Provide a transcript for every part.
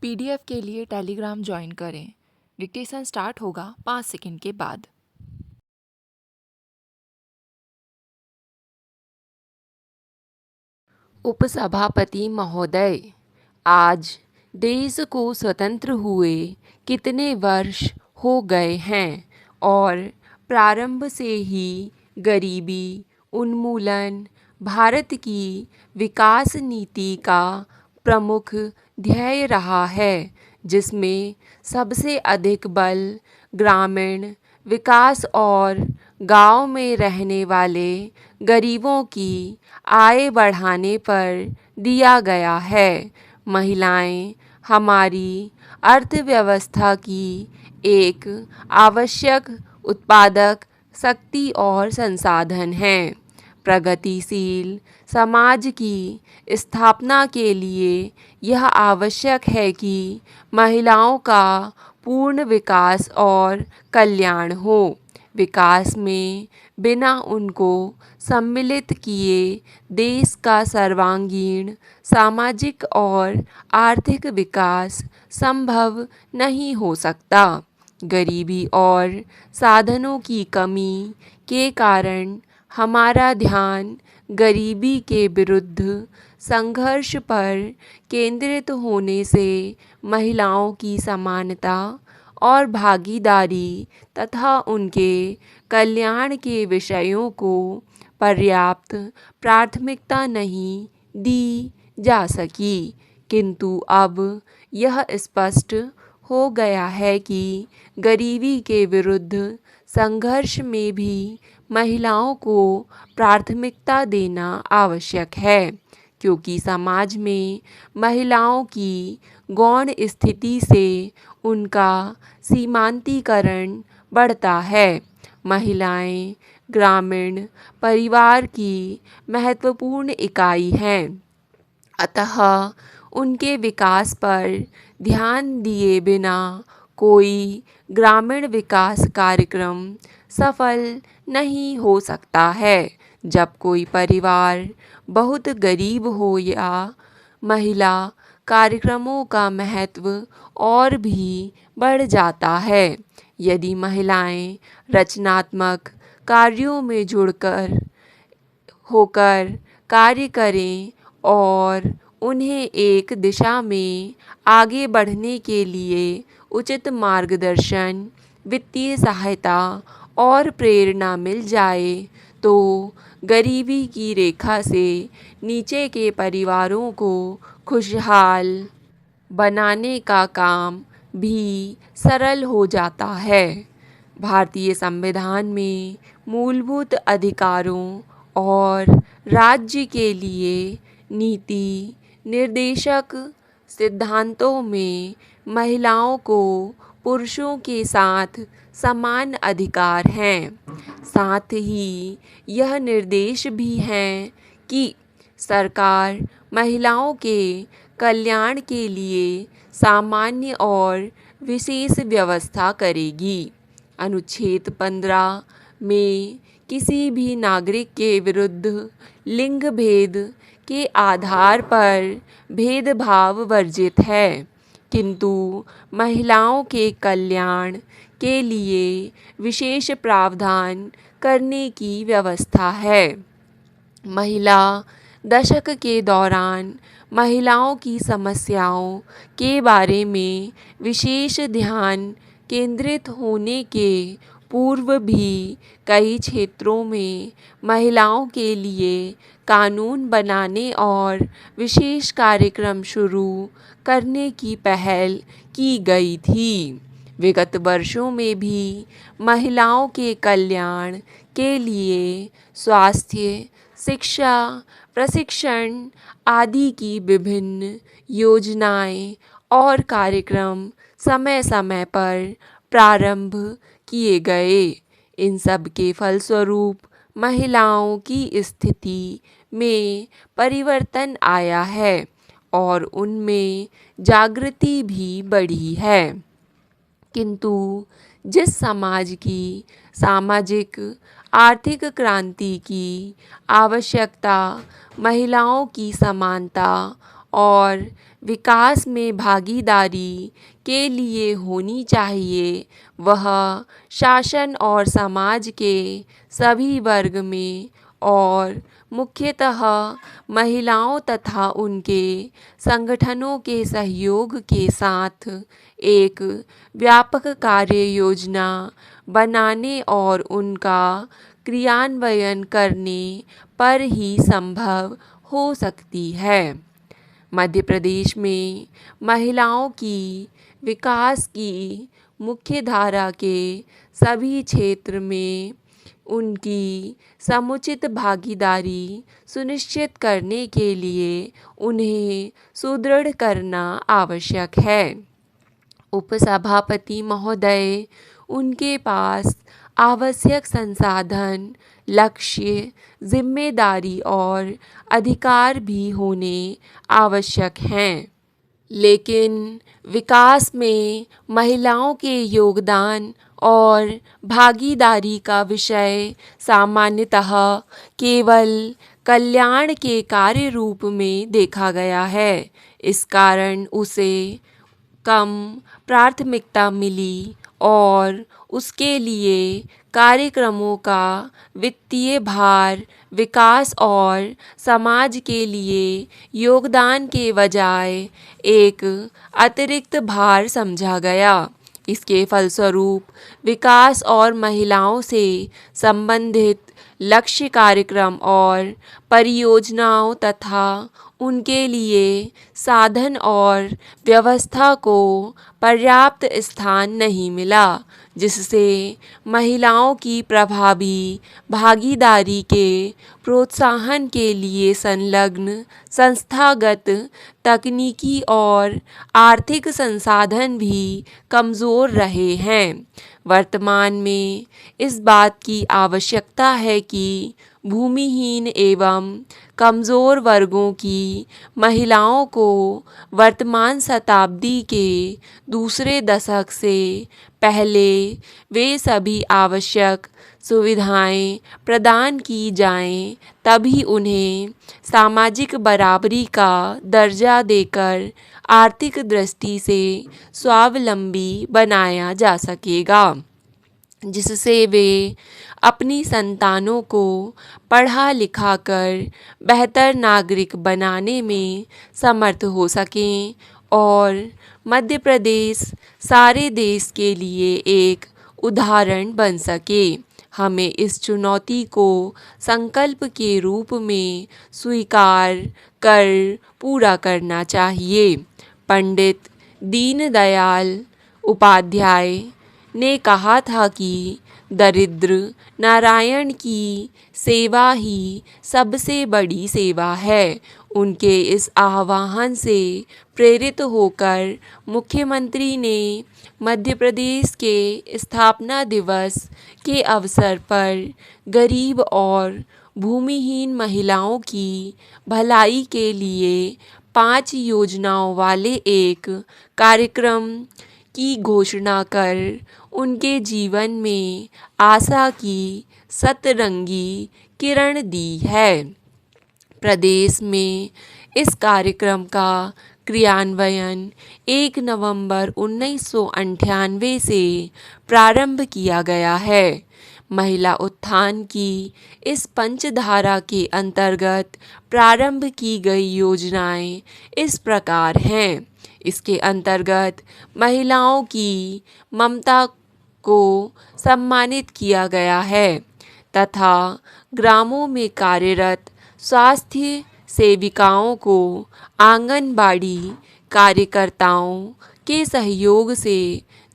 PDF के लिए Telegram join करें। डिक्टेशन स्टार्ट होगा 5 सेकंड के बाद। उपसभापति महोदय, आज देश को स्वतंत्र हुए कितने वर्ष हो गए हैं और प्रारंभ से ही गरीबी उन्मूलन भारत की विकास नीति का प्रमुख ध्येय रहा है, जिसमें सबसे अधिक बल ग्रामीण विकास और गांव में रहने वाले गरीबों की आय बढ़ाने पर दिया गया है। महिलाएं हमारी अर्थव्यवस्था की एक आवश्यक उत्पादक शक्ति और संसाधन हैं। प्रगतिशील समाज की स्थापना के लिए यह आवश्यक है कि महिलाओं का पूर्ण विकास और कल्याण हो। विकास में बिना उनको सम्मिलित किए देश का सर्वांगीण सामाजिक और आर्थिक विकास संभव नहीं हो सकता। गरीबी और साधनों की कमी के कारण हमारा ध्यान गरीबी के विरुद्ध संघर्ष पर केंद्रित होने से महिलाओं की समानता और भागीदारी तथा उनके कल्याण के विषयों को पर्याप्त प्राथमिकता नहीं दी जा सकी। किंतु अब यह स्पष्ट हो गया है कि गरीबी के विरुद्ध संघर्ष में भी महिलाओं को प्राथमिकता देना आवश्यक है, क्योंकि समाज में महिलाओं की गौण स्थिति से उनका सीमांतीकरण बढ़ता है। महिलाएं ग्रामीण परिवार की महत्वपूर्ण इकाई हैं, अतः उनके विकास पर ध्यान दिए बिना कोई ग्रामीण विकास कार्यक्रम सफल नहीं हो सकता है। जब कोई परिवार बहुत गरीब हो या महिला कार्यक्रमों का महत्व और भी बढ़ जाता है। यदि महिलाएं रचनात्मक कार्यों में जुड़कर होकर कार्य करें और उन्हें एक दिशा में आगे बढ़ने के लिए उचित मार्गदर्शन, वित्तीय सहायता और प्रेरणा मिल जाए, तो गरीबी की रेखा से नीचे के परिवारों को खुशहाल बनाने का काम भी सरल हो जाता है। भारतीय संविधान में मूलभूत अधिकारों और राज्य के लिए नीति निर्देशक सिद्धांतों में महिलाओं को पुरुषों के साथ समान अधिकार हैं। साथ ही यह निर्देश भी हैं कि सरकार महिलाओं के कल्याण के लिए सामान्य और विशेष व्यवस्था करेगी। अनुच्छेद 15 में किसी भी नागरिक के विरुद्ध लिंग भेद के आधार पर भेदभाव वर्जित है, किंतु महिलाओं के कल्याण के लिए विशेष प्रावधान करने की व्यवस्था है। महिला दशक के दौरान महिलाओं की समस्याओं के बारे में विशेष ध्यान केंद्रित होने के पूर्व भी कई क्षेत्रों में महिलाओं के लिए कानून बनाने और विशेष कार्यक्रम शुरू करने की पहल की गई थी। विगत वर्षों में भी महिलाओं के कल्याण के लिए स्वास्थ्य, शिक्षा, प्रशिक्षण आदि की विभिन्न योजनाएं और कार्यक्रम समय समय पर प्रारंभ किए गए। इन सब के फलस्वरूप महिलाओं की स्थिति में परिवर्तन आया है और उनमें जागृति भी बढ़ी है। किंतु जिस समाज की सामाजिक आर्थिक क्रांति की आवश्यकता महिलाओं की समानता और विकास में भागीदारी के लिए होनी चाहिए, वह शासन और समाज के सभी वर्ग में और मुख्यतः महिलाओं तथा उनके संगठनों के सहयोग के साथ एक व्यापक कार्य योजना बनाने और उनका क्रियान्वयन करने पर ही संभव हो सकती है। मध्य प्रदेश में महिलाओं की विकास की मुख्य धारा के सभी क्षेत्र में उनकी समुचित भागीदारी सुनिश्चित करने के लिए उन्हें सुदृढ़ करना आवश्यक है। उपसभापति महोदय, उनके पास आवश्यक संसाधन, लक्ष्य, जिम्मेदारी और अधिकार भी होने आवश्यक हैं। लेकिन विकास में महिलाओं के योगदान और भागीदारी का विषय सामान्यतः केवल कल्याण के कार्य रूप में देखा गया है। इस कारण उसे कम प्राथमिकता मिली और उसके लिए कार्यक्रमों का वित्तीय भार विकास और समाज के लिए योगदान के बजाय एक अतिरिक्त भार समझा गया। इसके फलस्वरूप विकास और महिलाओं से संबंधित लक्ष्य कार्यक्रम और परियोजनाओं तथा उनके लिए साधन और व्यवस्था को पर्याप्त स्थान नहीं मिला, जिससे महिलाओं की प्रभावी भागीदारी के प्रोत्साहन के लिए संलग्न संस्थागत, तकनीकी और आर्थिक संसाधन भी कमज़ोर रहे हैं। वर्तमान में इस बात की आवश्यकता है कि भूमिहीन एवं कमज़ोर वर्गों की महिलाओं को वर्तमान शताब्दी के दूसरे दशक से पहले वे सभी आवश्यक सुविधाएं प्रदान की जाएं, तभी उन्हें सामाजिक बराबरी का दर्जा देकर आर्थिक दृष्टि से स्वावलंबी बनाया जा सकेगा, जिससे वे अपनी संतानों को पढ़ा लिखा कर बेहतर नागरिक बनाने में समर्थ हो सकें और मध्य प्रदेश सारे देश के लिए एक उदाहरण बन सके। हमें इस चुनौती को संकल्प के रूप में स्वीकार कर पूरा करना चाहिए। पंडित दीनदयाल उपाध्याय ने कहा था कि दरिद्र नारायण की सेवा ही सबसे बड़ी सेवा है। उनके इस आह्वान से प्रेरित होकर मुख्यमंत्री ने मध्य प्रदेश के स्थापना दिवस के अवसर पर गरीब और भूमिहीन महिलाओं की भलाई के लिए 5 योजनाओं वाले एक कार्यक्रम की घोषणा कर उनके जीवन में आशा की सतरंगी किरण दी है। प्रदेश में इस कार्यक्रम का क्रियान्वयन 1 नवंबर 1998 से प्रारंभ किया गया है। महिला उत्थान की इस पंचधारा के अंतर्गत प्रारंभ की गई योजनाएं इस प्रकार हैं। इसके अंतर्गत महिलाओं की ममता को सम्मानित किया गया है तथा ग्रामों में कार्यरत स्वास्थ्य सेविकाओं को आंगनबाड़ी कार्यकर्ताओं के सहयोग से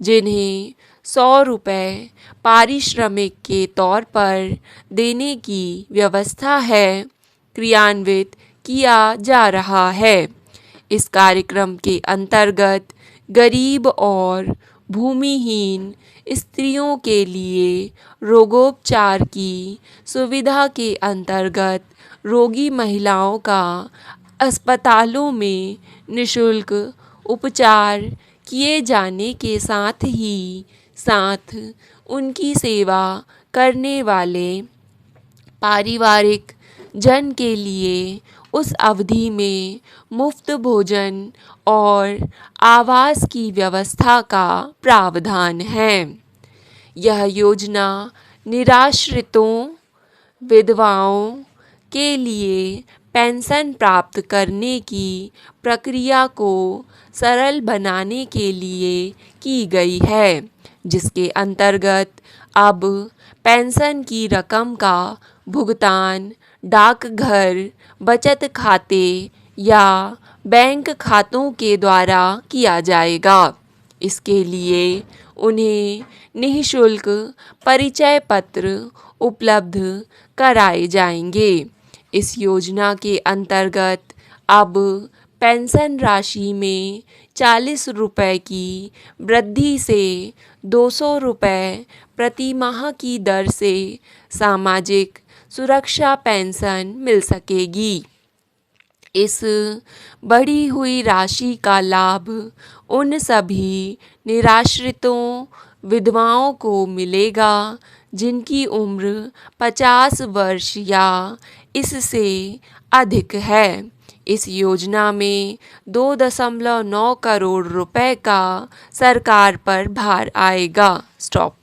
जिन्हें 100 रुपये पारिश्रमिक के तौर पर देने की व्यवस्था है, क्रियान्वित किया जा रहा है। इस कार्यक्रम के अंतर्गत गरीब और भूमिहीन स्त्रियों के लिए रोगोपचार की सुविधा के अंतर्गत रोगी महिलाओं का अस्पतालों में निःशुल्क उपचार किए जाने के साथ उनकी सेवा करने वाले पारिवारिक जन के लिए उस अवधि में मुफ्त भोजन और आवास की व्यवस्था का प्रावधान है। यह योजना निराश्रितों, विधवाओं के लिए पेंशन प्राप्त करने की प्रक्रिया को सरल बनाने के लिए की गई है, जिसके अंतर्गत अब पेंशन की रकम का भुगतान डाकघर, बचत खाते या बैंक खातों के द्वारा किया जाएगा। इसके लिए उन्हें निःशुल्क परिचय पत्र उपलब्ध कराए जाएंगे। इस योजना के अंतर्गत अब पेंशन राशि में 40 रुपये की वृद्धि से 200 रुपये प्रति माह की दर से सामाजिक सुरक्षा पेंशन मिल सकेगी। इस बढ़ी हुई राशि का लाभ उन सभी निराश्रितों, विधवाओं को मिलेगा जिनकी उम्र 50 वर्ष या इससे अधिक है। इस योजना में 2.9 करोड़ रुपए का सरकार पर भार आएगा। स्टॉप।